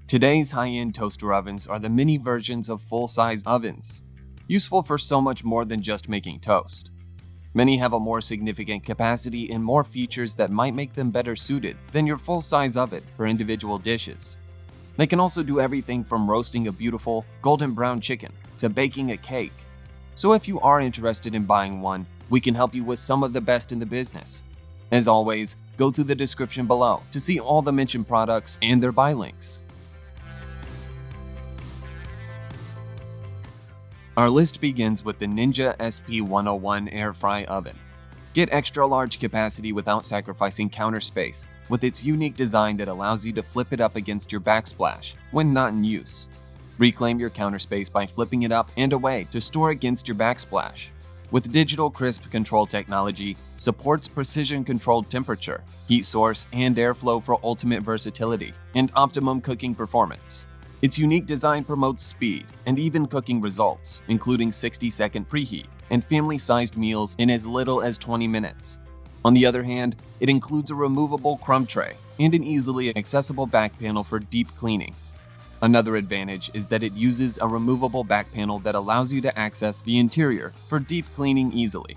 Today's high-end toaster ovens are the mini versions of full-size ovens, useful for so much more than just making toast. Many have a more significant capacity and more features that might make them better suited than your full-size oven for individual dishes. They can also do everything from roasting a beautiful golden brown chicken to baking a cake. So if you are interested in buying one, we can help you with some of the best in the business. As always, go through the description below to see all the mentioned products and their buy links. Our list begins with the Ninja SP101 Air Fry Oven. Get extra large capacity without sacrificing counter space with its unique design that allows you to flip it up against your backsplash when not in use. Reclaim your counter space by flipping it up and away to store against your backsplash. With digital crisp control technology, supports precision-controlled temperature, heat source, and airflow for ultimate versatility and optimum cooking performance. Its unique design promotes speed and even cooking results, including 60-second preheat and family-sized meals in as little as 20 minutes. On the other hand, it includes a removable crumb tray and an easily accessible back panel for deep cleaning. Another advantage is that it uses a removable back panel that allows you to access the interior for deep cleaning easily.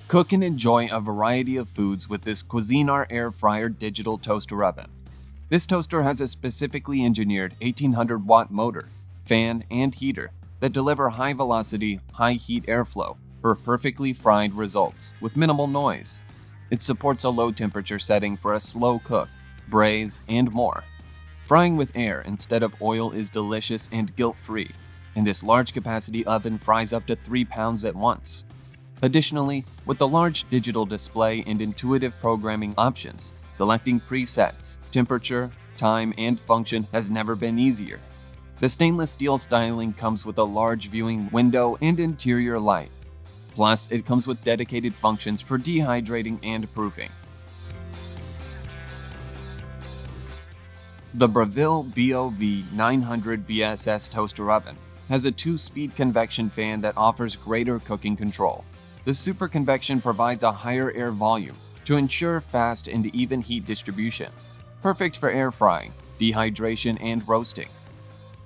Cook and enjoy a variety of foods with this Cuisinart Air Fryer Digital Toaster Oven. This toaster has a specifically engineered 1800-watt motor, fan, and heater that deliver high-velocity, high-heat airflow for perfectly fried results with minimal noise. It supports a low-temperature setting for a slow cook, braise, and more. Frying with air instead of oil is delicious and guilt-free, and this large-capacity oven fries up to 3 pounds at once. Additionally, with the large digital display and intuitive programming options, selecting presets, temperature, time, and function has never been easier. The stainless steel styling comes with a large viewing window and interior light. Plus, it comes with dedicated functions for dehydrating and proofing. The Breville BOV900BSS toaster oven has a 2-speed convection fan that offers greater cooking control. The super convection provides a higher air volume to ensure fast and even heat distribution, perfect for air frying, dehydration, and roasting.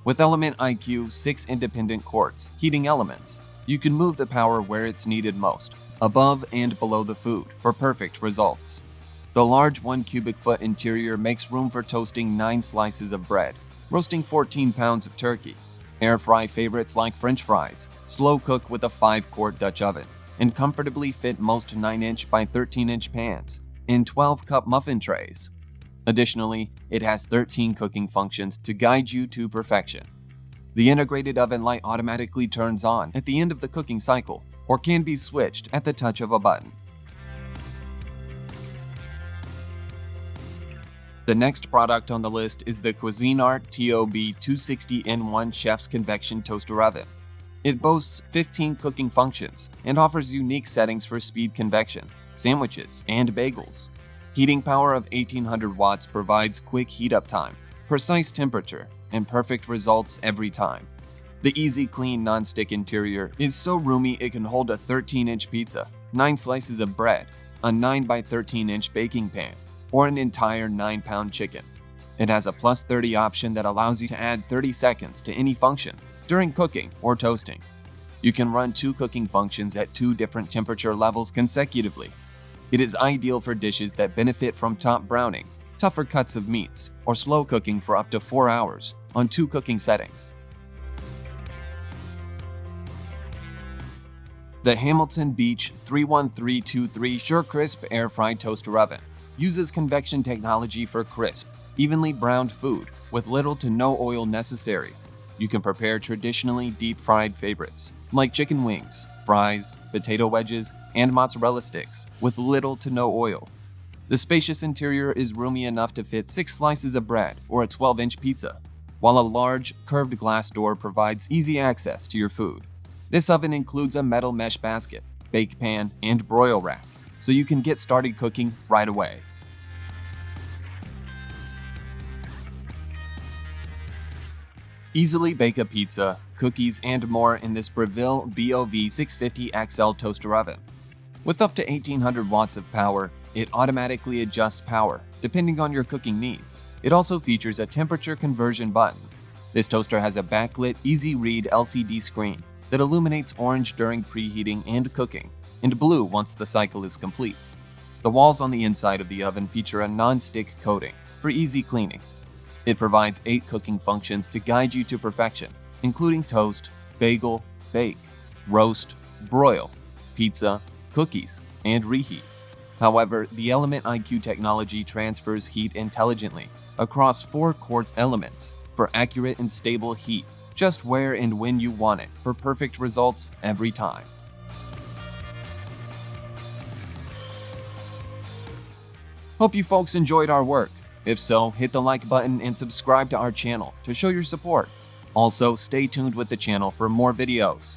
With Element IQ 6 independent quartz heating elements, you can move the power where it's needed most, above and below the food, for perfect results. The large 1 cubic foot interior makes room for toasting 9 slices of bread, roasting 14 pounds of turkey, air fry favorites like French fries, slow cook with a 5-quart Dutch oven, and comfortably fit most 9-inch by 13-inch pans in 12-cup muffin trays. Additionally, it has 13 cooking functions to guide you to perfection. The integrated oven light automatically turns on at the end of the cooking cycle or can be switched at the touch of a button. The next product on the list is the Cuisinart TOB-260N1 Chef's Convection Toaster Oven. It boasts 15 cooking functions and offers unique settings for speed convection, sandwiches, and bagels. Heating power of 1800 watts provides quick heat-up time, precise temperature, and perfect results every time. The easy clean non-stick interior is so roomy it can hold a 13-inch pizza, 9 slices of bread, a 9 by 13-inch baking pan, or an entire 9-pound chicken. It has a +30 option that allows you to add 30 seconds to any function during cooking or toasting. You can run 2 cooking functions at 2 different temperature levels consecutively. It is ideal for dishes that benefit from top browning, tougher cuts of meats, or slow cooking for up to 4 hours on 2 cooking settings. The Hamilton Beach 31323 Sure Crisp Air Fried Toaster Oven uses convection technology for crisp, evenly browned food with little to no oil necessary. You can prepare traditionally deep-fried favorites like chicken wings, fries, potato wedges, and mozzarella sticks with little to no oil. The spacious interior is roomy enough to fit 6 slices of bread or a 12-inch pizza, while a large, curved glass door provides easy access to your food. This oven includes a metal mesh basket, bake pan, and broil rack, so you can get started cooking right away. Easily bake a pizza, cookies, and more in this Breville BOV650XL toaster oven. With up to 1800 watts of power, It automatically adjusts power, depending on your cooking needs. It also features a temperature conversion button. This toaster has a backlit, easy-read LCD screen that illuminates orange during preheating and cooking, and blue once the cycle is complete. The walls on the inside of the oven feature a non-stick coating for easy cleaning. It provides 8 cooking functions to guide you to perfection, including toast, bagel, bake, roast, broil, pizza, cookies, and reheat. However, the Element IQ technology transfers heat intelligently across 4 quartz elements for accurate and stable heat, just where and when you want it for perfect results every time. Hope you folks enjoyed our work. If so, hit the like button and subscribe to our channel to show your support. Also, stay tuned with the channel for more videos.